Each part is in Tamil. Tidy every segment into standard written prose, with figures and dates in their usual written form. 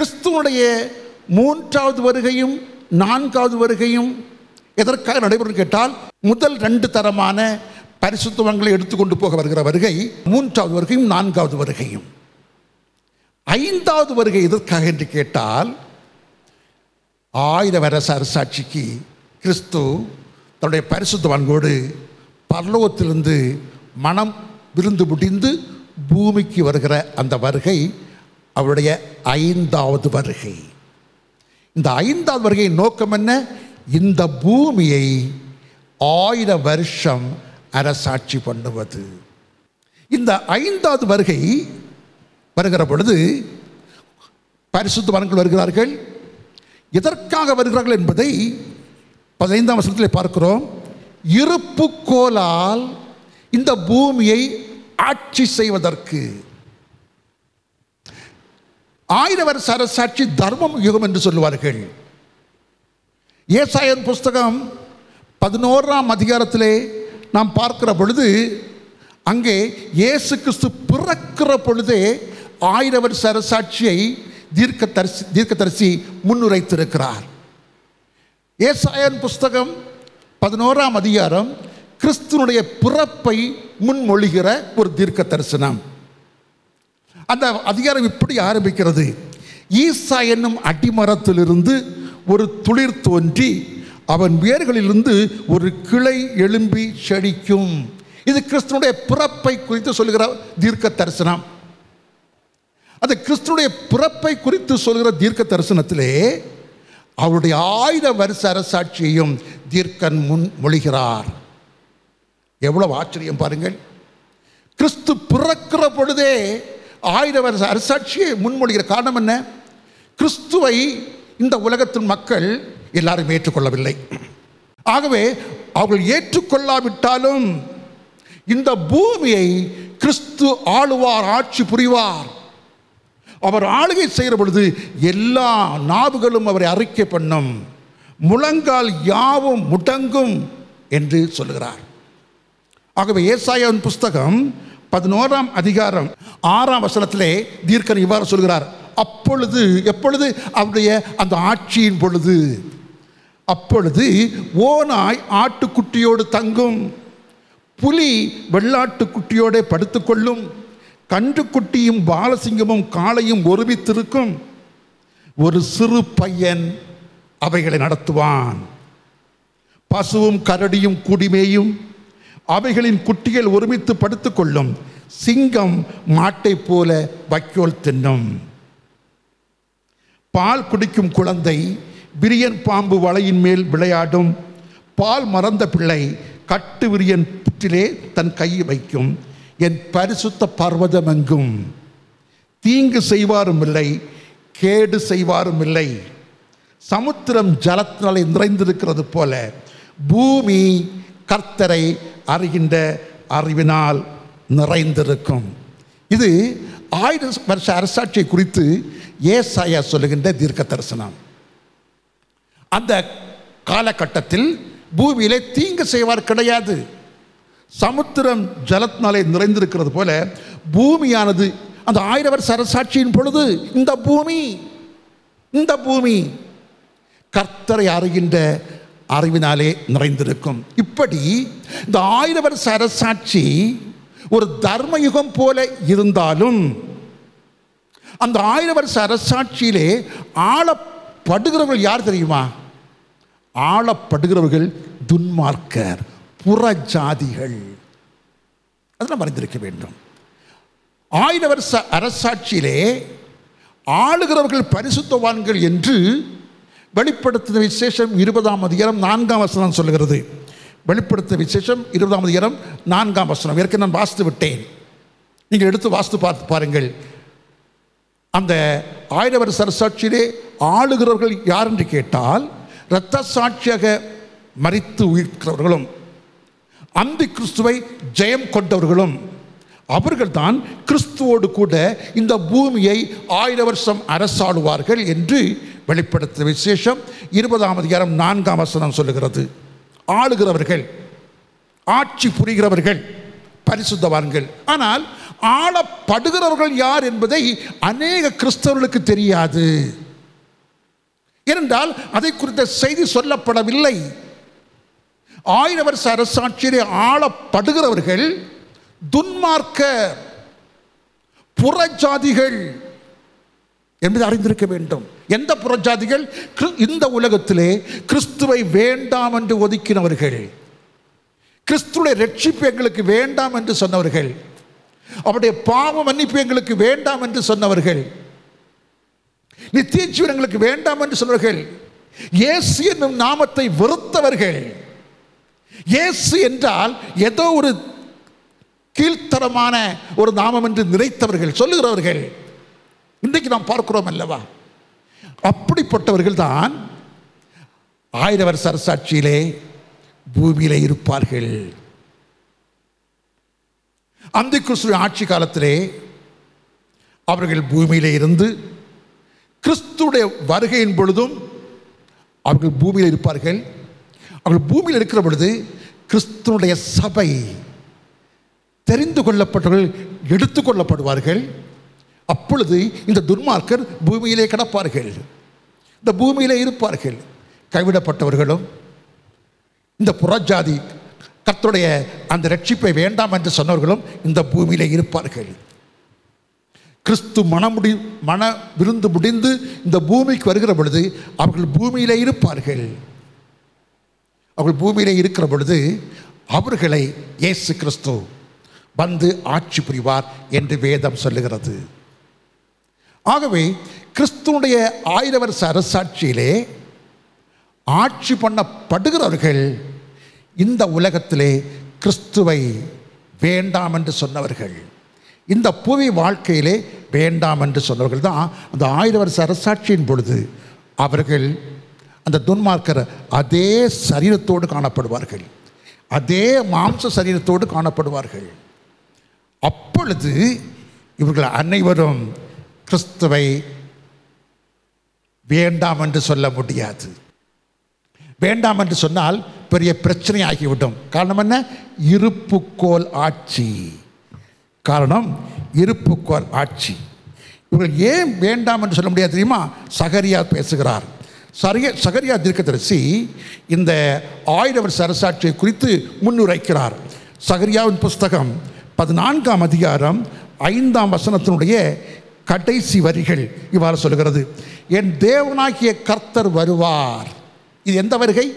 கிறிஸ்துவனுடைய மூன்றாவது வருகையும் நான்காவது வருகையும் எதற்காக நடைபெறும் கேட்டால், முதல் 2 தரமான பரிசுத்தவான்களை எடுத்துக்கொண்டு போக வருகிற வருகை மூன்றாவது வருகையும் நான்காவது வருகையும். 5வது வருகை எதற்காக என்று கேட்டால், 1000 வருஷ அரசாட்சிக்கு கிறிஸ்து தன்னுடைய பரிசுத்தவான்களோடு பரலோகத்திலிருந்து மனம் விருந்து முடிந்து பூமிக்கு வருகிற அந்த வருகை அவருடைய 5வது வருகை. இந்த 5வது வருகையின் நோக்கம் என்ன? இந்த பூமியை 1000 வருஷம் அரசாட்சி பண்ணுவது. இந்த 5வது வருகை வருகிற பொழுது பரிசுத்தவான்கள் வருகிறார்கள். எதற்காக வருகிறார்கள் என்பதை 15ஆம் வசனத்தில் பார்க்கிறோம். இருப்பு கோலால் இந்த பூமியை ஆட்சி செய்வதற்கு. 1000 வருஷ அரசாட்சி தர்மம் யுகம் என்று சொல்லுவார்கள். ஏசாயன் புஸ்தகம் 11ஆம் அதிகாரத்திலே நாம் பார்க்கிற பொழுது, அங்கே இயேசு கிறிஸ்து பிறக்கிற பொழுதே 1000 வருஷ அரசாட்சியை தீர்க்கதரிசி முன்னுரைத்திருக்கிறார். ஏசாயன் புஸ்தகம் 11ஆம் அதிகாரம் கிறிஸ்துனுடைய பிறப்பை முன்மொழிகிற ஒரு தீர்க்க தரிசனம். அந்த அதிகாரம் இப்படி ஆரம்பிக்கிறது: ஈசா என்னும் அடிமரத்திலிருந்து ஒரு துளிர் தோன்றி அவன் வேர்களிலிருந்து ஒரு கிளை எழும்பி செழிக்கும். இது கிறிஸ்துனுடைய பிறப்பை குறித்து சொல்லுகிற தீர்க்க தரிசனம். அந்த கிறிஸ்துனுடைய பிறப்பை குறித்து சொல்கிற தீர்க்க தரிசனத்திலே அவருடைய 1000 வருஷ அரசாட்சியையும் தீர்க்கன் முன்மொழிகிறார். எவ்வளவு ஆச்சரியம் பாருங்கள்! கிறிஸ்து பிறக்கிற பொழுதே 1000 வருஷ அரசாட்சியை முன்மொழிகிற காரணம் என்ன? கிறிஸ்துவை இந்த உலகத்தின் மக்கள் எல்லாரும் ஏற்றுக்கொள்ளவில்லை. ஆகவே அவர்கள் ஏற்றுக்கொள்ளாவிட்டாலும் இந்த பூமியை கிறிஸ்து ஆளுவார், ஆட்சி புரிவார். அவர் ஆளுகை செய்கிற பொழுது எல்லா நாவுகளும் அவரை அறிக்கை பண்ணும், முழங்கால் யாவும் முடங்கும் என்று சொல்லுகிறார். ஆகவே ஏசாயாவின் புஸ்தகம் 11ஆம் அதிகாரம் 6ஆம் வசனத்திலே தீர்க்கன் இவ்வாறு சொல்கிறார்: அப்பொழுது, எப்பொழுது? அவருடைய அந்த ஆட்சியின் பொழுது. அப்பொழுது ஓநாய் ஆட்டுக்குட்டியோடு தங்கும், புலி வெள்ளாட்டுக்குட்டியோடு படுத்துக்கொள்ளும், கன்றுக்குட்டியும் பாலசிங்கமும் காளையும் ஒருமித்திருக்கும், ஒரு சிறு பையன் அவைகளை நடத்துவான். பசுவும் கரடியும் குடிமேயும், அவைகளின் குட்டிகள் ஒருமித்து படுத்துக்கொள்ளும், சிங்கம் மாட்டை போல வைக்கோல் தின்னும். பால் குடிக்கும் குழந்தை விரியன் பாம்பு வலையின் மேல் விளையாடும், பால் மறந்த பிள்ளை கட்டு விரியன் புற்றிலே தன் கையை வைக்கும். என் பரிசுத்த பர்வதம் எங்கும் தீங்கு செய்வாரும் இல்லை, கேடு செய்வாரும் இல்லை. சமுத்திரம் ஜலத்தினாலே நிறைந்திருக்கிறது போல பூமி கர்த்தரை அறிகின்ற அறிவினால் நிறைந்திருக்கும். இது 1000 வருஷ அரசாட்சியை குறித்து ஏசாயா சொல்லுகின்ற தீர்க்க தரிசனம். அந்த காலகட்டத்தில் பூமியிலே தீங்கு செய்வார் கிடையாது. சமுத்திரம் ஜலத்தினாலே நிறைந்திருக்கிறது போல பூமியானது அந்த 1000 வருஷ அரசாட்சியின் பொழுது இந்த பூமி கர்த்தரை அறிகின்ற அறிவினாலே நிறைந்திருக்கும். இப்படி இந்த 1000 வருஷ அரசாட்சி ஒரு தர்மயுகம் போல இருந்தாலும் அந்த 1000 வருஷ அரசாட்சியிலே ஆளப்படுகிறவர்கள் யார் தெரியுமா? ஆளப்படுகிறவர்கள் துன்மார்க்கர், புறஜாதிகள். அதெல்லாம் மறைந்திருக்க வேண்டும். 1000 வருஷ அரசாட்சியிலே ஆளுகிறவர்கள் பரிசுத்தவான்கள் என்று வெளிப்படுத்தின விசேஷம் 20ஆம் அதிகாரம் 4ஆம் வசனம் சொல்லுகிறது. வெளிப்படுத்தின விசேஷம் 20ஆம் அதிகாரம் 4ஆம் வசனம் ஏற்கனவே நான் வாசித்து விட்டேன். நீங்கள் எடுத்து வாசித்து பார்த்து பாருங்கள். அந்த 1000 வருஷ அரசாட்சியிலே ஆளுகிறவர்கள் யார் என்று கேட்டால், இரத்த சாட்சியாக மரித்து உயிர்க்கிறவர்களும் அந்தி கிறிஸ்துவை ஜெயம் கொண்டவர்களும் அவர்கள்தான் கிறிஸ்துவோடு கூட இந்த பூமியை 1000 வருஷம் அரசாளுவார்கள் என்று வெளிப்படுத்தின விசேஷம் 20ஆம் அதிகாரம் 4ஆம் வசனம் சொல்லுகிறது. ஆளுகிறவர்கள், ஆட்சி புரிகிறவர்கள் பரிசுத்தவான்கள். ஆனால் ஆளப்படுகிறவர்கள் யார் என்பதை அநேக கிறிஸ்தவர்களுக்கு தெரியாது. ஏனென்றால் அதை குறித்த செய்தி சொல்லப்படவில்லை. 1000 வருஷ அரசாட்சியிலே ஆளப்படுகிறவர்கள் துன்மார்க்க புறஜாதிகள் என்பதை அறிந்திருக்க வேண்டும். எந்த புறஜாதிகள்? இந்த உலகத்திலே கிறிஸ்துவை வேண்டாம் என்று ஒதுக்கினவர்கள், கிறிஸ்துடைய ரட்சிப்பு எங்களுக்கு வேண்டாம் என்று சொன்னவர்கள், அவருடைய பாவ மன்னிப்பு எங்களுக்கு வேண்டாம் என்று சொன்னவர்கள், நித்திய ஜீவன் எங்களுக்கு வேண்டாம் என்று சொன்னவர்கள், இயேசு என்னும் நாமத்தை வெறுத்தவர்கள், இயேசு என்றால் ஏதோ ஒரு கீழ்த்தரமான ஒரு நாமம் என்று நினைத்தவர்கள், சொல்லுகிறவர்கள் இன்றைக்கு நாம் பார்க்கிறோம் அல்லவா? அப்படிப்பட்டவர்கள் தான் 1000 வருஷ அரசாட்சியிலே பூமியிலே இருப்பார்கள். அந்திகிறிஸ்துவின் ஆட்சி காலத்திலே அவர்கள் பூமியிலே இருந்து கிறிஸ்துடைய வருகையின் பொழுதும் அவர்கள் பூமியில் இருப்பார்கள். அவர்கள் பூமியில் இருக்கிற பொழுது கிறிஸ்துவனுடைய சபை தெரிந்து கொள்ளப்பட்டவர்கள் எடுத்துக்கொள்ளப்படுவார்கள். அப்பொழுது இந்த துன்மார்க்கர் பூமியிலே கிடப்பார்கள், இந்த பூமியிலே இருப்பார்கள். கைவிடப்பட்டவர்களும் இந்த புறஜாதி கர்த்தருடைய அந்த ரட்சிப்பை வேண்டாம் என்று சொன்னவர்களும் இந்த பூமியிலே இருப்பார்கள். கிறிஸ்து மன விருந்து முடிந்து இந்த பூமிக்கு வருகிற பொழுது அவர்கள் பூமியிலே இருப்பார்கள். அவர்கள் பூமியிலே இருக்கிற பொழுது அவர்களை இயேசு கிறிஸ்து வந்து ஆட்சி புரிவார் என்று வேதம் சொல்லுகிறது. ஆகவே கிறிஸ்துவனுடைய 1000 வருஷ அரசாட்சியிலே ஆட்சி பண்ணப்படுகிறவர்கள் இந்த உலகத்திலே கிறிஸ்துவை வேண்டாம் என்று சொன்னவர்கள், இந்த புவி வாழ்க்கையிலே வேண்டாம் என்று சொன்னவர்கள் தான் அந்த 1000 வருஷ அரசாட்சியின் பொழுது அவர்கள் அந்த துன்மார்க்கர் அதே சரீரத்தோடு காணப்படுவார்கள், அதே மாம்ச சரீரத்தோடு காணப்படுவார்கள். அப்பொழுது இவர்கள் அனைவரும் கிறிஸ்துவை வேண்டாம் என்று சொல்ல முடியாது. வேண்டாம் என்று சொன்னால் பெரிய பிரச்சனை ஆகிவிடும். காரணம் என்ன? இருப்புக்கோள் ஆட்சி. காரணம் இருப்புக்கோள் ஆட்சி. இவர்கள் ஏன் வேண்டாம் என்று சொல்ல முடியாது தெரியுமா? சகரியா பேசுகிறார். சகரியா தீர்க்கதரிசி இந்த 1000 வருஷ அரசாட்சியை குறித்து முன்னுரைக்கிறார். சகரியாவின் புஸ்தகம் 14ஆம் அதிகாரம் 5ஆம் வசனத்தினுடைய கடைசி வரிகள் இவ்வாறு சொல்கிறது: என் தேவனாகிய கர்த்தர் வருவார். இது எந்த வருகை?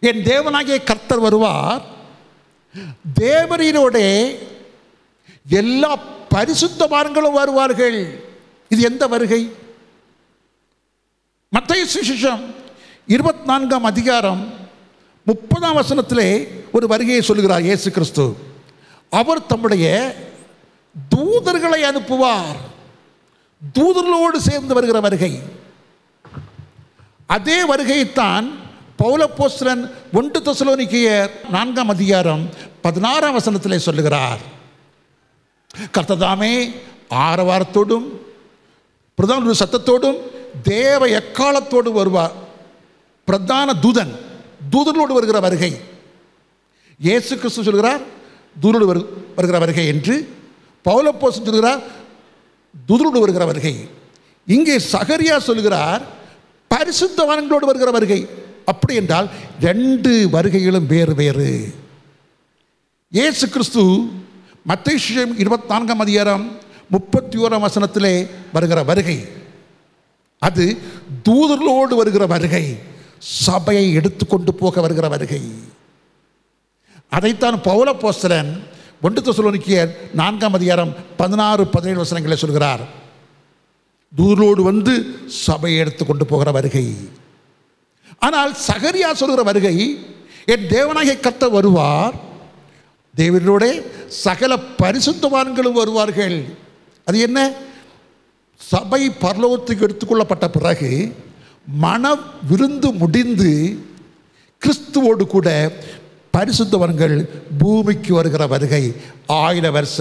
என் தேவனாகிய கர்த்தர் வருவார், தேவரீரோட எல்லா பரிசுத்தவான்களும் வருவார்கள். இது எந்த வருகை? மத்தேயு சுவிசேஷம் 24ஆம் அதிகாரம் 30ஆம் வசனத்திலே ஒரு வருகையை சொல்லுகிறார் இயேசு கிறிஸ்து. அவர் தம்முடைய தூதர்களை அனுப்புவார். தூதர்களோடு சேர்ந்து வருகிற வருகை. அதே வருகைத்தான் பவுல் அப்போஸ்தலன் 1 தெசலோனிக்கேயர் 4ஆம் அதிகாரம் 16ஆம் வசனத்திலே சொல்லுகிறார். கர்த்தர் தாமே ஆரவாரத்தோடும் பிரதான சத்தத்தோடும் தேவ எக்காலத்தோடு வருவார். பிரதான தூதர்களோடு வருகிற வருகை. இயேசு கிறிஸ்து சொல்கிறார் தூதரோடு வருகிற வருகை என்று, பவுல் அப்போஸ்தலன் சொல்கிறார் தூதரோடு வருகிற வருகை. இங்கே சகரியா சொல்கிறார் பரிசுத்தவான்களோடு வருகிற வருகை. அப்படி என்றால் 2 வருகைகளும் வேறு வேறு. இயேசு கிறிஸ்து மத்தேயு 24ஆம் அதிகாரம் 31ஆம் வசனத்திலே வருகிற வருகை அது தூதர்களோடு வருகிற வருகை, சபையை எடுத்துக்கொண்டு போக வருகிற வருகை. அதைத்தான் பவுல் அப்போஸ்தலன் 1 தெசலோனிக்கேயர் 4ஆம் அதிகாரம் 16-17 வசனங்களை சொல்கிறார். தூதரோடு வந்து சபையை எடுத்துக்கொண்டு போகிற வருகை. ஆனால் சகரியா சொல்கிற வருகை, என் தேவனாகிய கர்த்தர் வருவார், தேவனோட சகல பரிசுத்தவான்களும் வருவார்கள். அது என்ன? சபை பரலோகத்துக்கு எடுத்துக்கொள்ளப்பட்ட பிறகு மன விருந்து முடிந்து கிறிஸ்துவோடு கூட பரிசுத்தவான்கள் பூமிக்கு வருகிற வருகை, 1000 வருஷ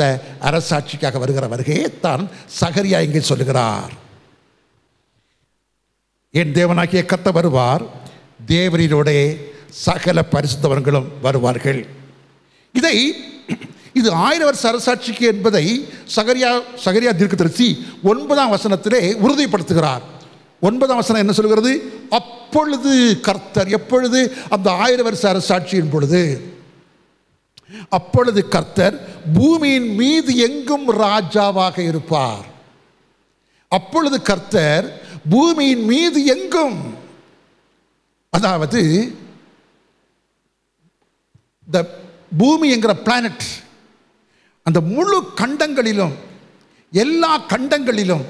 அரசாட்சிக்காக வருகிற வருகையை தான் சகரியா இங்கே சொல்லுகிறார். என் தேவனாகிய கர்த்தர் வருவார், தேவரீரோட சகல பரிசுத்தவான்களும் வருவார்கள். இதை இது 1000 வருஷ அரசாட்சிக்கு என்பதை சகரியா தீர்க்கதரிசி 9ஆம் வசனத்திலே உறுதிப்படுத்துகிறார். 9ஆம் வசனம் என்ன சொல்கிறது? அப்பொழுது கர்த்தர், எப்பொழுது? அந்த 1000 வருஷ அரசாட்சியின் பொழுது, அப்பொழுது கர்த்தர் பூமியின் மீது எங்கும் ராஜாவாக இருப்பார். அப்பொழுது கர்த்தர் பூமியின் மீது எங்கும், அதாவது இந்த பூமி என்கிற பிளானட், அந்த முழு கண்டங்களிலும், எல்லா கண்டங்களிலும்,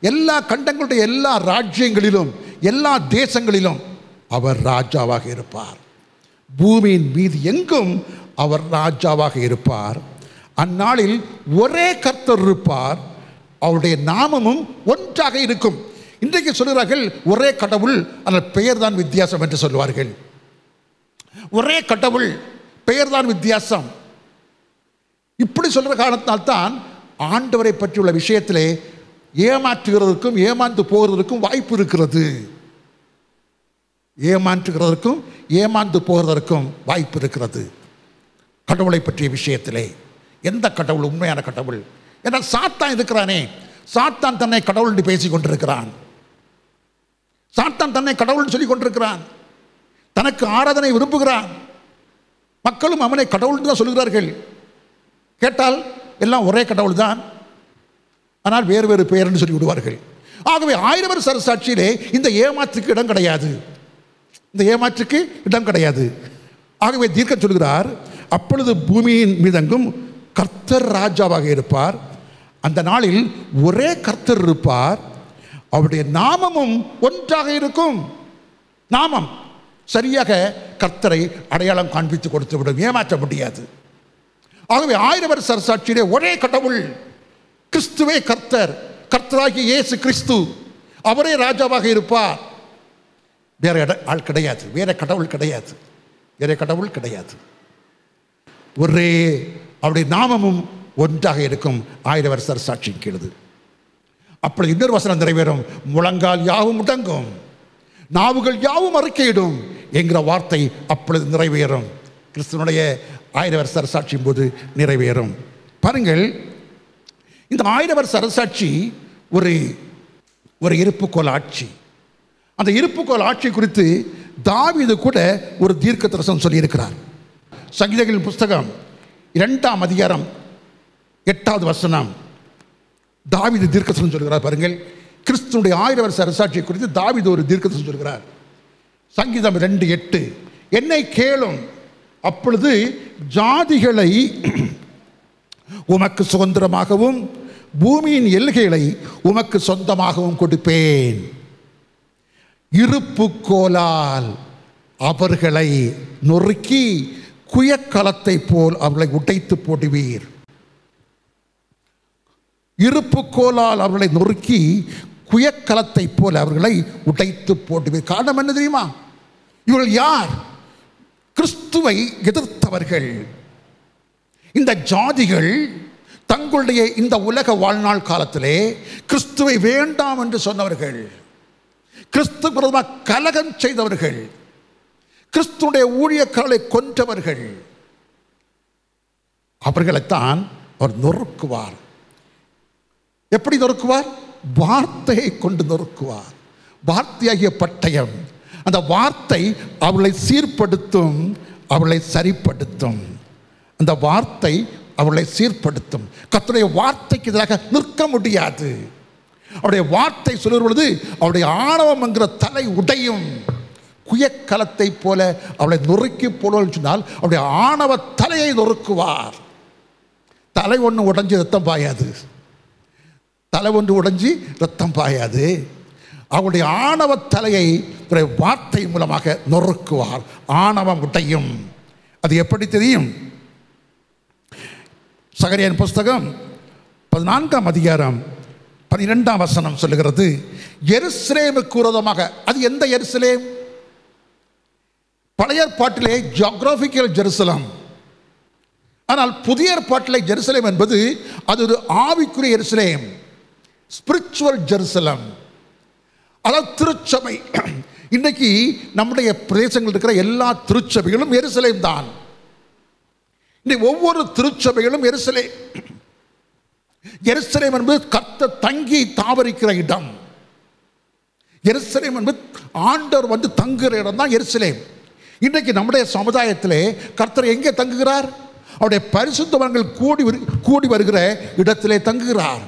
எல்லா கண்டங்களுடைய எல்லா ராஜ்யங்களிலும், எல்லா தேசங்களிலும் அவர் ராஜாவாக இருப்பார். பூமியின் மீது எங்கும் அவர் ராஜாவாக இருப்பார். அந்நாளில் ஒரே கர்த்தர் இருப்பார், அவருடைய நாமமும் ஒன்றாக இருக்கும். இன்றைக்கு சொல்கிறார்கள் ஒரே கடவுள், அந்த பெயர் தான் வித்தியாசம் என்று சொல்வார்கள். ஒரே கடவுள், பெயர் தான் வித்தியாசம். இப்படி சொல்கிற காரணத்தினால்தான் ஆண்டவரை பற்றியுள்ள விஷயத்திலே ஏமாற்றுகிறதற்கும் ஏமாந்து போகிறதற்கும் வாய்ப்பு இருக்கிறது. ஏமாற்றுகிறதற்கும் ஏமாந்து போகிறதற்கும் வாய்ப்பு இருக்கிறது. கடவுளை பற்றிய விஷயத்திலே எந்த கடவுள் உண்மையான கடவுள்? ஏன்னா சாத்தான் இருக்கிறானே, சாத்தான் தன்னை கடவுள் என்று பேசிக் கொண்டிருக்கிறான். சாத்தான் தன்னை கடவுள் சொல்லிக் கொண்டிருக்கிறான். தனக்கு ஆராதனை விரும்புகிறான். மக்களும் அவனை கடவுள் தான் சொல்கிறார்கள். கேட்டால் எல்லாம் ஒரே கடவுள் தான், ஆனால் வேறு வேறு பெயர் என்று சொல்லி விடுவார்கள். ஆகவே 1000 வருஷ அரசாட்சியிலே இந்த ஏமாற்றுக்கு இடம் கிடையாது. இந்த ஏமாற்றுக்கு இடம் கிடையாது. ஆகவே தீர்க்க சொல்கிறார், அப்பொழுது பூமியின் மீதெங்கும் கர்த்தர் ராஜாவாக இருப்பார். அந்த நாளில் ஒரே கர்த்தர் இருப்பார், அவருடைய நாமமும் ஒன்றாக இருக்கும். நாமம் சரியாக கர்த்தரை அடையாளம் காண்பித்து கொடுத்து விடும், ஏமாற்ற முடியாது. ஆகவே 1000 வருஷ அரசாட்சியிலே ஒரே கடவுள், கிறிஸ்துவே கர்த்தர், கர்த்தராகிய இயேசு கிறிஸ்து, அவரே ராஜாவாக இருப்பார். வேற ஆள் கிடையாது, வேற கடவுள் கிடையாது, வேற கடவுள் கிடையாது. ஒரே அவருடைய நாமமும் ஒன்றாக இருக்கும். 1000 வருஷ அரசாட்சியின் கீழது. அப்பொழுது இன்னொரு வசனம் நிறைவேறும், முழங்கால் யாவும் முடங்கும், நாவுகள் யாவும் அறிக்கையிடும் என்கிற வார்த்தை அப்பொழுது நிறைவேறும். கிறிஸ்துவனுடைய 1000 வருஷ அரசாட்சியின் போது நிறைவேறும். பாருங்கள், இந்த 1000 வருஷ அரசாட்சி ஒரு இருப்புக்கோள் ஆட்சி. அந்த இருப்புக்கோள் ஆட்சி குறித்து தாவீது கூட ஒரு தீர்க்க தரிசனம் சொல்லியிருக்கிறார். சங்கீதங்களின் புஸ்தகம் 2ஆம் அதிகாரம் 8வது வசனம் தாவீது தீர்க்க தரிசனம் சொல்கிறார். பாருங்கள், கிறிஸ்துவனுடைய 1000 வருஷ அரசாட்சியை குறித்து தாவீது ஒரு தீர்க்க தரிசனம் சொல்கிறார். சங்கீதம் 2:8, என்னை கேளும், அப்பொழுது ஜாதிகளை உமக்கு சுதந்திரமாகவும் பூமியின் எல்கைகளை உமக்கு சொந்தமாகவும் கொடுப்பேன். இருப்புக்கோலால் அவர்களை நொறுக்கி குயக்கலத்தை போல் அவர்களை உடைத்து போடுவீர். இருப்புக்கோலால் அவர்களை நொறுக்கி குயக்கலத்தை போல் அவர்களை உடைத்து போடுவீர். காரணம் என்ன தெரியுமா? இவர்கள் யார்? கிறிஸ்துவை எதிர்த்தவர்கள். இந்த ஜாதிகள் தங்களுடைய இந்த உலக வாழ்நாள் காலத்திலே கிறிஸ்துவை வேண்டாம் என்று சொன்னவர்கள், கிறிஸ்து விரோதமாக கலகம் செய்தவர்கள், கிறிஸ்துடைய ஊழியக்காரர்களை கொன்றவர்கள். அவர்களைத்தான் அவர் நொறுக்குவார். எப்படி நொறுக்குவார்? வார்த்தையை கொண்டு நொறுக்குவார். வார்த்தையாகிய பட்டயம், அந்த வார்த்தை அவளை சீர்படுத்தும், அவளை சரிப்படுத்தும். அந்த வார்த்தை அவளை சீர்படுத்தும். கர்த்தருடைய வார்த்தைக்கு எதிராக நிற்க முடியாது. அவருடைய வார்த்தை சொல்லும் பொழுது அவருடைய ஆணவம் என்கிற தலை உடையும். குயக்கலத்தை போல அவளை நொறுக்கி போடுவோம் சொன்னால் அவருடைய ஆணவ தலையை நொறுக்குவார். தலை ஒன்று உடைஞ்சு ரத்தம் பாயாது, தலை ஒன்று உடைஞ்சி ரத்தம் பாயாது. அவருடைய ஆணவ தலையை வார்த்தை மூலமாக நொறுக்குவார். ஆணவம் உடையும். அது எப்படி தெரியும்? சகரியாவின் புஸ்தகம் 14ஆம் அதிகாரம் 12ஆம் வசனம் சொல்லுகிறது, எருசலேமுக்கு விரோதமாக. அது எந்த எருசலேம்? பழைய ஏற்பாட்டிலே ஜியோகிராபிக்கல் ஜெருசலம். ஆனால் புதிய ஏற்பாட்டிலே ஜெருசலேம் என்பது அது ஒரு ஆவிக்குரிய எருசலேம், ஸ்பிரிச்சுவல் ஜெருசலம். அதாவது திருச்சபை. இன்றைக்கு நம்முடைய பிரதேசங்கள் இருக்கிற எல்லா திருச்சபைகளும் எருசலேம் தான். ஒவ்வொரு திருச்சபைகளும் எருசலேம். எருசலேம் என்பது கர்த்தர் தங்கி தாவரிக்கிற இடம். எருசலேம் என்பது ஆண்டவர் வந்து தங்குகிற இடம் தான் எருசலேம். இன்றைக்கு நம்முடைய சமுதாயத்திலே கர்த்தர் எங்கே தங்குகிறார்? அவருடைய பரிசுத்தவான்கள் கூடி வருகிற இடத்திலே தங்குகிறார்.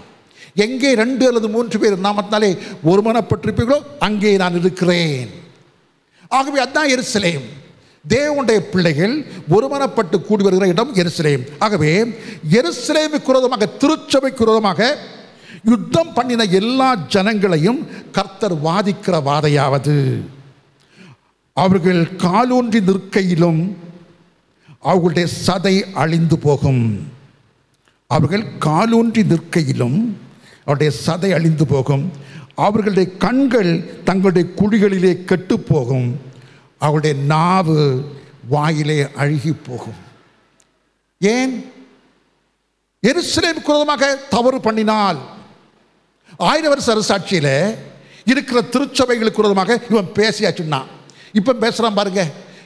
எங்கே 2 அல்லது 3 பேர் நாமத்தினாலே ஒருமனப்பட்டிருப்பீர்களோ அங்கே நான் இருக்கிறேன். ஆகவே அதுதான் எருசலேம். தேவனுடைய பிள்ளைகள் ஒருமனப்பட்டு கூடி வருகிற இடம் எருசலேம். ஆகவே எருசலேமுக்கு விரோதமாக, திருச்சபைக்கு விரோதமாக யுத்தம் பண்ணின எல்லா ஜனங்களையும் கர்த்தர் வாதிக்கிற வாதையாவது, அவர்கள் காலூன்றி நிற்கையிலும் அவர்களுடைய சதை அழிந்து போகும். அவர்கள் காலூன்றி நிற்கையிலும் அவருடைய சதை அழிந்து போகும். அவர்களுடைய கண்கள் தங்களுடைய குழிகளிலே கெட்டு போகும். அவருடைய நாவு வாயிலே அழுகி போகும். ஏன்? எருசலேமுக்கு விரோதமாக தவறு பண்ணினால், 1000 வருஷ அரசாட்சியில் இருக்கிற திருச்சபைகளுக்கு விரோதமாக இவன் பேசியாச்சுன்னா, இப்போ பேசுகிறான் பாருங்க.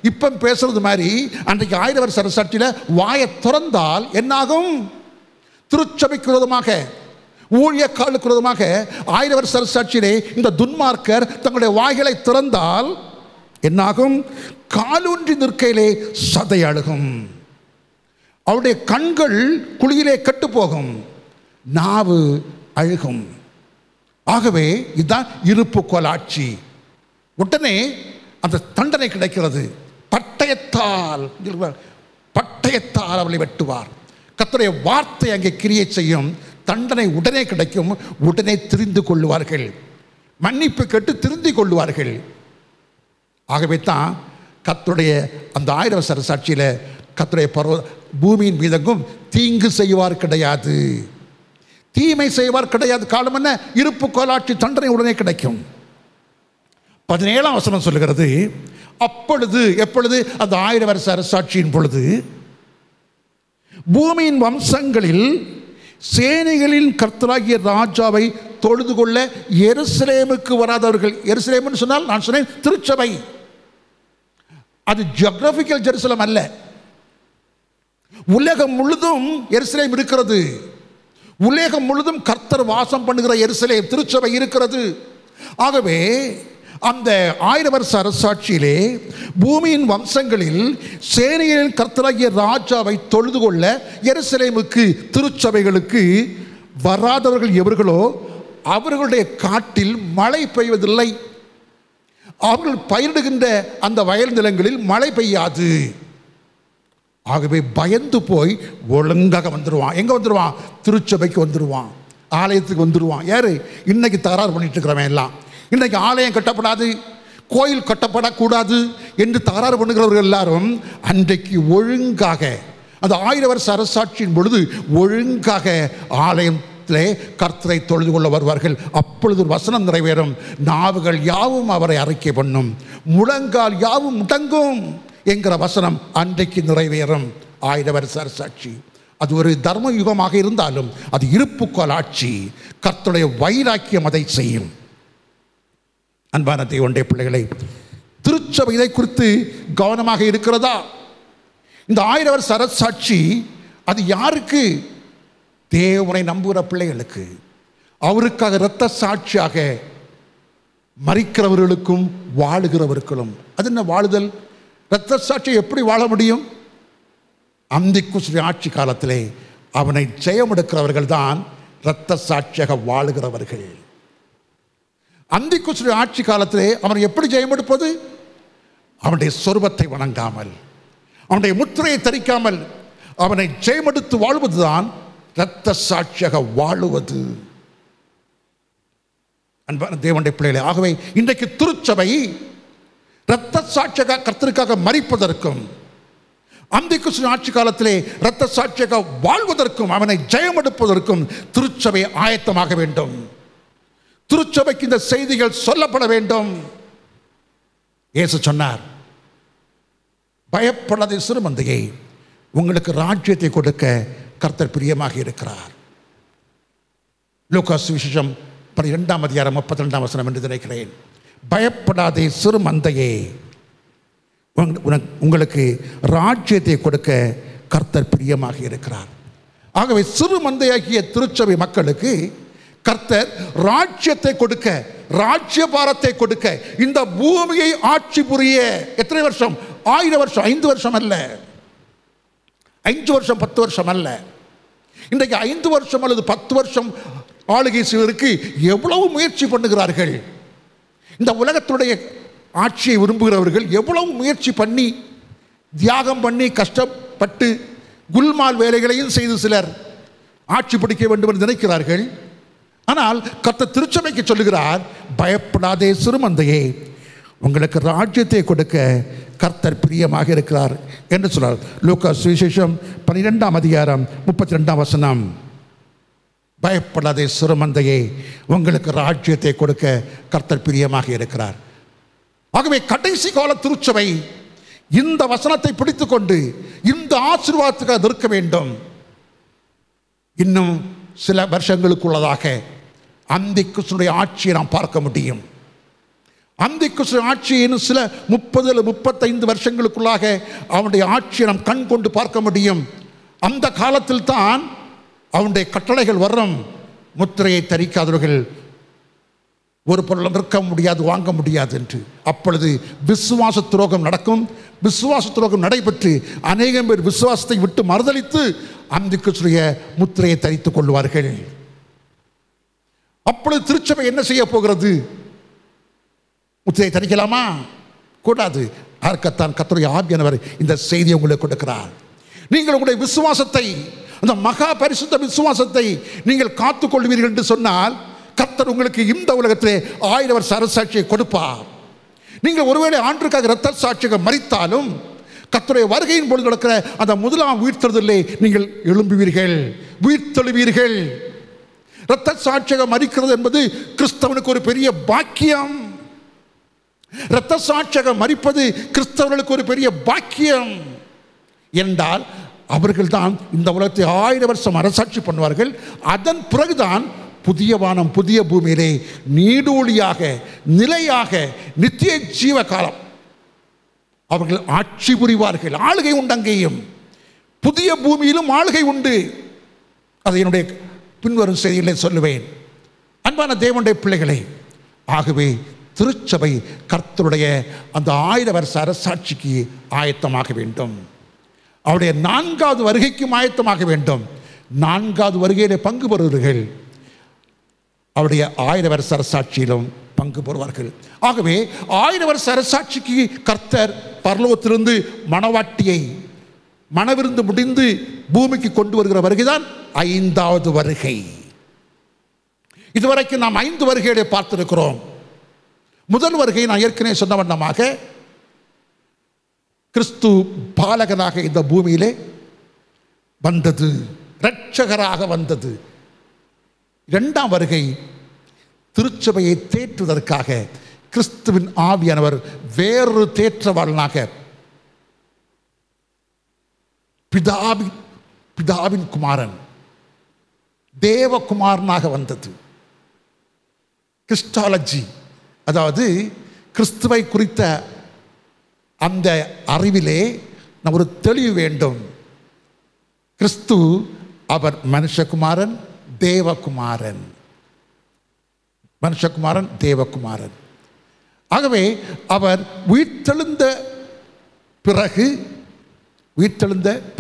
இப்போ பேசுறது மாதிரி அன்றைக்கு 1000 வருஷ அரசாட்சியில் வாயை திறந்தால் என்னாகும்? திருச்சபைக்கு விரோதமாக, ஊழியக்காலுக்கு விரோதமாக 1000 வருஷ அரசாட்சியிலே இந்த துன்மார்க்கர் தங்களுடைய வாய்களை திறந்தால் என்னாகும்? காலூன்றி நிற்கையிலே சதை அழுகும். அவருடைய கண்கள் குழியிலே கெட்டு போகும். நாவு அழுகும். ஆகவே இதுதான் இருப்பு கோலாட்சி. உடனே அந்த தண்டனை கிடைக்கிறது. பட்டயத்தால் அவளை வெட்டுவார். கர்த்தருடைய வார்த்தை அங்கே கிரியை செய்யும். தண்டனை உடனே கிடைக்கும். உடனே திரிந்து கொள்ளுவார்கள். மன்னிப்பு கேட்டு திருந்திக் கொள்ளுவார்கள். ஆகவே தான் கர்த்தருடைய அந்த 1000 வருஷ அரசாட்சியில் கர்த்தருடைய பூமியின் மீதெங்கும் தீங்கு செய்வார் கிடையாது, தீமை செய்வார் கிடையாது. காலம் என்ன? இருப்பு கோலாட்சி, தண்டனை உடனே கிடைக்கும். 17ஆம் வசனம் சொல்லுகிறது, அப்பொழுது, எப்பொழுது? அந்த 1000 வருஷ அரசாட்சியின் பொழுது, பூமியின் வம்சங்களில் சேனைகளின் கர்த்தராகிய ராஜாவை தொழுது கொள்ள எருசலேமுக்கு வராதவர்கள். எருசலேம்னு சொன்னால் நான் சொன்னேன் திருச்சபை. அது ஜியோகிராபிக்கல் ஜெருசலம் அல்ல. உலகம் முழுதும் எருசலேம் இருக்கிறது. உலகம் முழுதும் கர்த்தர் வாசம் பண்ணுகிற எருசலேம் திருச்சபை இருக்கிறது. ஆகவே அந்த 1000 வருஷ அரசாட்சியிலே பூமியின் வம்சங்களில் சேனைகளின் கர்த்தராகிய ராஜாவை தொழுது கொள்ள எருசலேமுக்கு, திருச்சபைகளுக்கு வராதவர்கள் எவர்களோ அவர்களுடைய காட்டில் மழை பெய்வதில்லை. அவர்கள் பயிரிடுகின்ற அந்த வயல் நிலங்களில் மழை பெய்யாது. ஆகவே பயந்து போய் ஒழுங்காக வந்துடுவான். எங்கே வந்துடுவான்? திருச்சபைக்கு வந்துடுவான், ஆலயத்துக்கு வந்துடுவான். யாரு? இன்னைக்கு தகராறு பண்ணிட்டு இருக்கிறவன் எல்லாம். இன்றைக்கு ஆலயம் கட்டப்படாது, கோயில் கட்டப்படக்கூடாது என்று தகராறு பண்ணுகிறவர்கள் எல்லாரும் அன்றைக்கு ஒழுங்காக அந்த 1000 வருஷ அரசாட்சியின் பொழுது ஒழுங்காக ஆலயத்திலே கர்த்தரை தொழுது கொள்ள வருவார்கள். அப்பொழுது ஒரு வசனம் நிறைவேறும், நாவுகள் யாவும் அவரை அறிக்கை பண்ணும், முழங்கால் யாவும் முடங்கும் என்கிற வசனம் அன்றைக்கு நிறைவேறும். 1000 வருஷ அரசாட்சி அது ஒரு தர்ம யுகமாக இருந்தாலும் அது இருப்புக்கோல் ஆட்சி. கர்த்தருடைய வைராக்கியம் அதை செய்யும். அன்பான தேவனுடைய பிள்ளைகளை, திருச்சபை இதை குறித்து கவனமாக இருக்கிறதா? இந்த 1000 வருஷ அரசாட்சி அது யாருக்கு? தேவனை நம்புகிற பிள்ளைகளுக்கு, அவருக்காக இரத்த சாட்சியாக மரிக்கிறவர்களுக்கும் வாழுகிறவர்களும். அது என்ன வாழுதல்? இரத்த சாட்சியை எப்படி வாழ முடியும்? அந்திக்குரிய ஆட்சி காலத்திலே அவனை ஜெயமெடுக்கிறவர்கள் தான் இரத்த சாட்சியாக வாழுகிறவர்கள். அந்திக்குரிய ஆட்சி காலத்திலே அவனை எப்படி ஜெயமெடுப்பது? அவனுடைய சொரூபத்தை வணங்காமல், அவனுடைய முத்திரையை தரிக்காமல் அவனை ஜெயமெடுத்து வாழ்வதுதான் இரத்த சாட்சியாக வாழுவது. அன்பான தேவனுடைய பிள்ளைகளே, ஆகவே இன்றைக்கு திருச்சபை இரத்த சாட்சியாக கர்த்தருக்காக மரிப்பதற்கும், அந்திக்குரிய ஆட்சி காலத்திலே இரத்த சாட்சியாக வாழ்வதற்கும், அவனை ஜெயமெடுப்பதற்கும் திருச்சபை ஆயத்தமாக வேண்டும். திருச்சபைக்கு இந்த செய்திகள் சொல்லப்பட வேண்டும். இயேசு சொன்னார், பயப்படாத சிறுமந்தையை, உங்களுக்கு ராஜ்யத்தை கொடுக்க கர்த்தர் பிரியமாக இருக்கிறார். லூக்கா சுவிசேஷம் 12ஆம் அதிகாரம் 32ஆம் வசனம் என்று நினைக்கிறேன். பயப்படாதே சிறுமந்தையே, உங்களுக்கு ராஜ்யத்தை கொடுக்க கர்த்தர் பிரியமாக இருக்கிறார். ஆகவே சிறு மந்தையாகிய திருச்சபை மக்களுக்கு கர்த்தர் ராஜ்யத்தை கொடுக்க, ராஜ்ய பாரத்தை கொடுக்க, இந்த பூமியை ஆட்சி புரிய எத்தனை வருஷம்? 1000 வருஷம். 5 வருஷம் அல்ல, 5 வருஷம் 10 வருஷம் அல்ல. இன்றைக்கு 5 வருஷம் அல்லது 10 வருஷம் ஆளுகை செய்வதற்கு எவ்வளவு முயற்சி பண்ணுகிறார்கள். இந்த உலகத்துடைய ஆட்சியை விரும்புகிறவர்கள் எவ்வளவு முயற்சி பண்ணி, தியாகம் பண்ணி, கஷ்டப்பட்டு குல்மால் வேலைகளையும் செய்து சிலர் ஆட்சி பிடிக்க வேண்டும் என்று நினைக்கிறார்கள். ஆனால் கர்த்தர் திருச்சபைக்கு சொல்லுகிறார், பயப்படாதே சிறுமந்தையே, உங்களுக்கு ராஜ்யத்தை கொடுக்க கர்த்தர் பிரியமாக இருக்கிறார் என்று சொல்றார். லூக்கா சுவிசேஷம் 12ஆம் அதிகாரம் 32ஆம் வசனம். பயப்படாதே சிறுமந்தையே, உங்களுக்கு ராஜ்யத்தை கொடுக்க கர்த்தர் பிரியமாக இருக்கிறார். ஆகவே கடைசி கால திருச்சபை இந்த வசனத்தை பிடித்துக்கொண்டு இந்த ஆசீர்வாதத்துக்காக இருக்க வேண்டும். இன்னும் சில வருஷங்களுக்குள்ளதாக அந்திகிறிஸ்துவினுடைய ஆட்சியை நாம் பார்க்க முடியும். அந்திகிறிஸ்து ஆட்சியை இன்னும் சில 30 35 வருஷங்களுக்குள்ளாக அவனுடைய ஆட்சியை நாம் கண் கொண்டு பார்க்க முடியும். அந்த காலத்தில் தான் அவனுடைய கட்டளைகள் வரும். முத்திரையை தரிக்காதவர்கள் ஒரு பொருளும் விற்க முடியாது, வாங்க முடியாது என்று. அப்பொழுது விசுவாச துரோகம் நடக்கும். விசுவாச துரோகம் நடைபெற்று அநேகம் பேர் விசுவாசத்தை விட்டு மறுதலித்து அந்திகிறிஸ்துவினுடைய முத்திரையை தரித்துக் கொள்வார்கள். அப்பொழுது திருச்சபை என்ன செய்ய போகிறது? முத்திரையை தரிக்கலாமா? கூடாது. அதற்குத்தான் கர்த்தருடைய ஆவியானவர் இந்த செய்தியை உங்களுக்கு கொடுக்கிறார். நீங்கள் உங்களுடைய விசுவாசத்தை, அந்த மகா பரிசுத்த விசுவாசத்தை நீங்கள் காத்துக்கொள்வீர்கள் என்று சொன்னால் கர்த்தர் உங்களுக்கு இந்த உலகத்திலே 1000 வருஷ அரசாட்சியை கொடுப்பார். நீங்கள் ஒருவேளை ஆண்டுக்காக இரத்த சாட்சியாக மரித்தாலும் கர்த்தருடைய வருகையின் பொழுது நடக்கிற அந்த முதலாம் உயிர்த்தெழுதலிலே நீங்கள் எழும்புவீர்கள், உயிர்த்தெழுவீர்கள். இரத்த சாட்சியாக மரிக்கிறது என்பது கிறிஸ்தவனுக்கு ஒரு பெரிய பாக்கியம். இரத்த சாட்சியாக மரிப்பது கிறிஸ்தவர்களுக்கு ஒரு பெரிய பாக்கியம். என்றால் அவர்கள் தான் இந்த உலகத்தை 1000 வருஷம் அரசாட்சி பண்ணுவார்கள். அதன் பிறகுதான் புதிய வானம் புதிய பூமியிலே நீடூழியாக நிலையாக நித்திய ஜீவ காலம் அவர்கள் ஆட்சி புரிவார்கள். ஆளுகை உண்டு. அங்கேயும் புதிய பூமியிலும் ஆளுகை உண்டு. அதை என்னுடைய பின்வரும் செய்திகளை சொல்லுவேன். அன்பான தேவனுடைய பிள்ளைகளே, ஆகவே திருச்சபை கர்த்தருடைய அந்த 1000 வருஷ அரசாட்சிக்கு ஆயத்தமாக வேண்டும். அவருடைய 4வது வருகைக்கும் ஆயத்தமாக வேண்டும். 4வது வருகையிலே பங்கு பெறுவர்கள் அவருடைய 1000 வருஷ அரசாட்சியிலும் பங்கு பெறுவார்கள். ஆகவே 1000 வருஷ அரசாட்சிக்கு கர்த்தர் பரலோகத்திலிருந்து மணவாட்டியை மணவிருந்து முடிந்து பூமிக்கு கொண்டு வருகிற வருகைதான் 5வது வருகை. இதுவரைக்கும் நாம் 5 வருகைகளை பார்த்திருக்கிறோம். முதல் வருகை நான் ஏற்கனவே சொன்ன வண்ணமாக கிறிஸ்து பாலகனாக இந்த பூமியிலே வந்தது, இரட்சகராக வந்தது. 2ஆம் வருகை திருச்சபையை தேற்றுவதற்காக கிறிஸ்துவின் ஆவியானவர் வேறொரு தேற்றவாளனாக பிதாவின் குமாரன் தேவகுமாரனாக வந்தது. கிறிஸ்டாலஜி, அதாவது கிறிஸ்துவை குறித்த அந்த அறிவிலே நம்ம ஒரு தெளிவு வேண்டும். கிறிஸ்து அவர் மனுஷகுமாரன், தேவகுமாரன். மனுஷகுமாரன், தேவகுமாரன். ஆகவே அவர் உயிர்த்தெழுந்த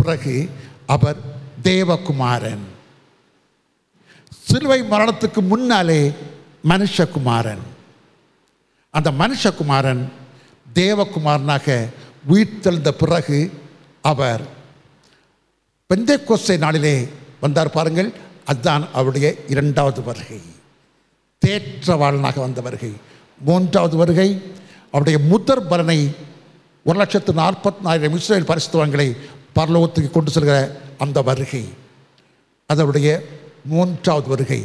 பிறகு அவர் தேவகுமாரன். சிலுவை மரணத்துக்கு முன்னாலே மனுஷகுமாரன். அந்த மனுஷகுமாரன் தேவகுமாரனாக உயிர்த்தெழுந்த பிறகு அவர் பெந்தேகோஸ்தே நாளிலே வந்தார் பாருங்கள். அதுதான் அவருடைய 2வது வருகை, தேற்றவாளனாக வந்த வருகை. 3வது வருகை அவருடைய முதற் பலனை 1,40,000 இஸ்ரவேல் பரிசுத்தவான்களை பரலோகத்துக்கு கொண்டு செல்கிற அந்த வருகை, அதனுடைய 3வது வருகை.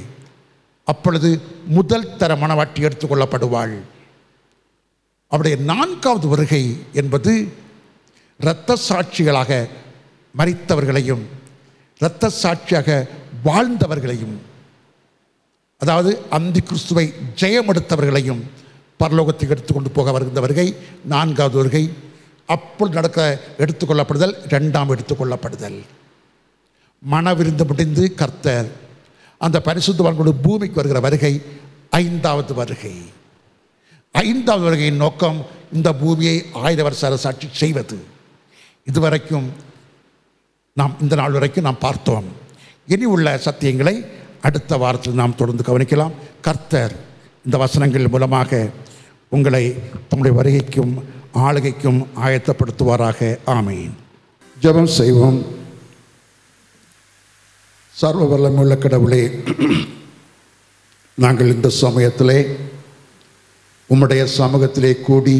அப்பொழுது முதல் தர மணவாட்டி எடுத்துக்கொள்ளப்படுவாள். அவருடைய 4வது வருகை என்பது இரத்த சாட்சிகளாக மரித்தவர்களையும் இரத்த சாட்சியாக வாழ்ந்தவர்களையும், அதாவது அந்தி கிறிஸ்துவை ஜெயம் எடுத்தவர்களையும் பரலோகத்துக்கு எடுத்துக்கொண்டு போக வருகின்ற வருகை 4வது வருகை. அப்பொழுது நடக்க எடுத்துக்கொள்ளப்படுதல் இரண்டாம் எடுத்துக்கொள்ளப்படுதல். மனவிருந்து முடிந்து கர்த்தர் அந்த பரிசுத்தவான்களுடைய பூமிக்கு வருகிற வருகை ஐந்தாவது வருகை. ஐந்தாவது வருகையின் நோக்கம் இந்த பூமியை 1000 வருஷ அரசாட்சி செய்வது. இதுவரைக்கும் நாம் இந்த நாள் வரைக்கும் நாம் பார்த்தோம். இனி உள்ள சத்தியங்களை அடுத்த வாரத்தில் நாம் தொடர்ந்து கவனிக்கலாம். கர்த்தர் இந்த வசனங்கள் மூலமாக உங்களை தம்முடைய வருகைக்கும் ஆளுகைக்கும் ஆயத்தப்படுத்துவாராக. ஆமீன். ஜெபம் செய்வோம். சர்வ வல்லமையுள்ள கடவுளே, நாங்கள் இந்த சமயத்திலே உம்முடைய சமூகத்திலே கூடி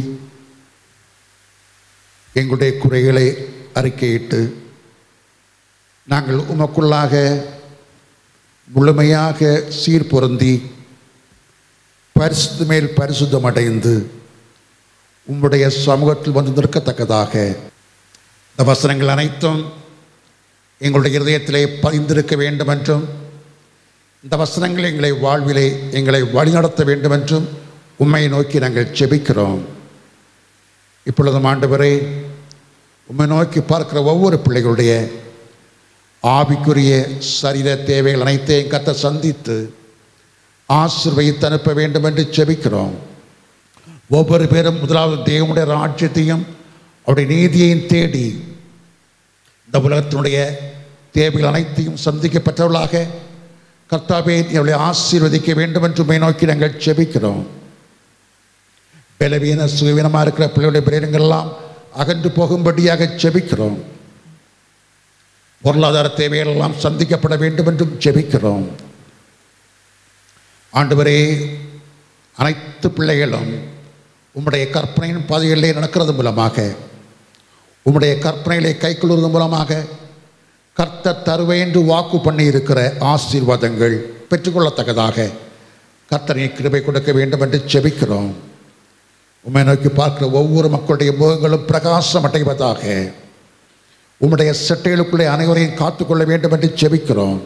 எங்களுடைய குறைகளை அறிக்கையிட்டு நாங்கள் உமக்குள்ளாக முழுமையாக சீர்பொருந்தி பரிசுத்த மேல் பரிசுத்தம் அடைந்து உம்முடைய சமூகத்தில் வந்து நிற்கத்தக்கதாக இந்த வசனங்கள் அனைத்தும் எங்களுடைய இருதயத்திலே பதிந்திருக்க வேண்டும் என்றும் இந்த வசனங்கள் எங்களை வாழ்விலே எங்களை வழிநடத்த வேண்டும் என்றும் உம்மை நோக்கி நாங்கள் ஜெபிக்கிறோம். இப்பொழுதும் ஆண்டவரே, உம்மை நோக்கி பார்க்கிற ஒவ்வொரு பிள்ளைகளுடைய ஆவிக்குரிய சரீர தேவைகள் அனைத்தையும் கர்த்தர் சந்தித்து ஆசீர்வதித்து அனுப்ப வேண்டும் என்று ஜெபிக்கிறோம். ஒவ்வொரு பேரும் முதலாவது தேவனுடைய ராஜ்யத்தையும் அவருடைய நீதியையும் தேடி இந்த உலகத்தினுடைய தேவைகள் அனைத்தையும் சந்திக்கப்பட்டவர்களாக கர்த்தாவே அவளை ஆசீர்வதிக்க வேண்டும் என்று உம்மை நோக்கி நாங்கள் ஜெபிக்கிறோம். பலவீன சுயவீனமாக இருக்கிற பிள்ளைகளுடைய பிரேரங்கள் எல்லாம் அகன்று போகும்படியாக ஜெபிக்கிறோம். பொருளாதார தேவைகள் எல்லாம் சந்திக்கப்பட வேண்டும் என்றும் ஜெபிக்கிறோம். ஆண்டவரே, அனைத்து பிள்ளைகளும் உம்முடைய கற்பனையின் பாதைகளிலே நடக்கிறது மூலமாக உம்முடைய கற்பனைகளை கைக்கொள்வது மூலமாக கர்த்தர் தருவேன் என்று வாக்கு பண்ணி இருக்கிற ஆசீர்வாதங்கள் பெற்றுக்கொள்ளத்தக்கதாக கர்த்தரை கிருபை கொடுக்க வேண்டும் என்று ஜெபிக்கிறோம். உம்மை நோக்கி பார்க்கிற ஒவ்வொரு மக்களுடைய முகங்களும் பிரகாசம் அடைவதாக உம்முடைய சட்டைகளுக்குள்ளே அனைவரையும் காத்துக்கொள்ள வேண்டும் என்று ஜெபிக்கிறோம்.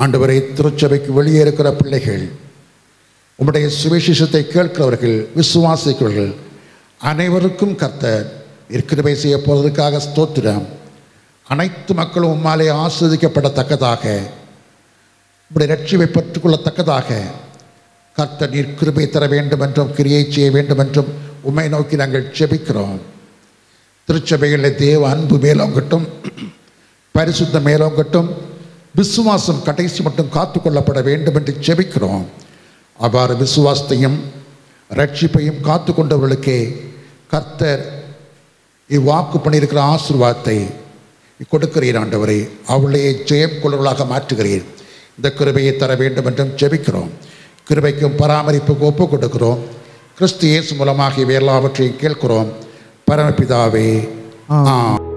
ஆண்டவரை, திருச்சபைக்கு வெளியே இருக்கிற பிள்ளைகள், உம்முடைய சுவிசேஷத்தை கேட்கிறவர்கள், விசுவாசிக்கிறவர்கள் அனைவருக்கும் கர்த்தர் கிருபை செய்ய போவதற்காக ஸ்தோத்திரம். அனைத்து மக்களும் உம்மாலே ஆஸ்வதிக்கப்படத்தக்கதாக உம்முடைய ரட்சிப்பை பெற்றுக்கொள்ளத்தக்கதாக கர்த்தர் நீர் கிருபை தர வேண்டும் என்றும் கிரியை செய்ய வேண்டும் என்றும் உம்மை நோக்கி நாங்கள் ஜெபிக்கிறோம். திருச்சபைகளில் தேவ அன்பு மேலோங்கட்டும், பரிசுத்த மேலோங்கட்டும், விசுவாசம் கடைசி மட்டும் காத்து கொள்ளப்பட வேண்டும் என்று ஜெபிக்கிறோம். அவ்வாறு விசுவாசத்தையும் ரட்சிப்பையும் காத்து கொண்டவர்களுக்கே கர்த்தர் இவ்வாக்கு பண்ணியிருக்கிற ஆசீர்வாதத்தை கொடுக்கிறீர். ஆண்டவரே, அவளையே ஜெயம் கொள்வர்களாக மாற்றுகிறீர். இந்த கிருபையை தர வேண்டும் என்றும் ஜெபிக்கிறோம். கிருபைக்கும் பராமரிப்புக்கு ஒப்புக் கொடுக்கிறோம். கிறிஸ்து இயேசு மூலமாக இவை எல்லாவற்றையும் கேட்கிறோம். பரமபிதாவே, ஆமென்.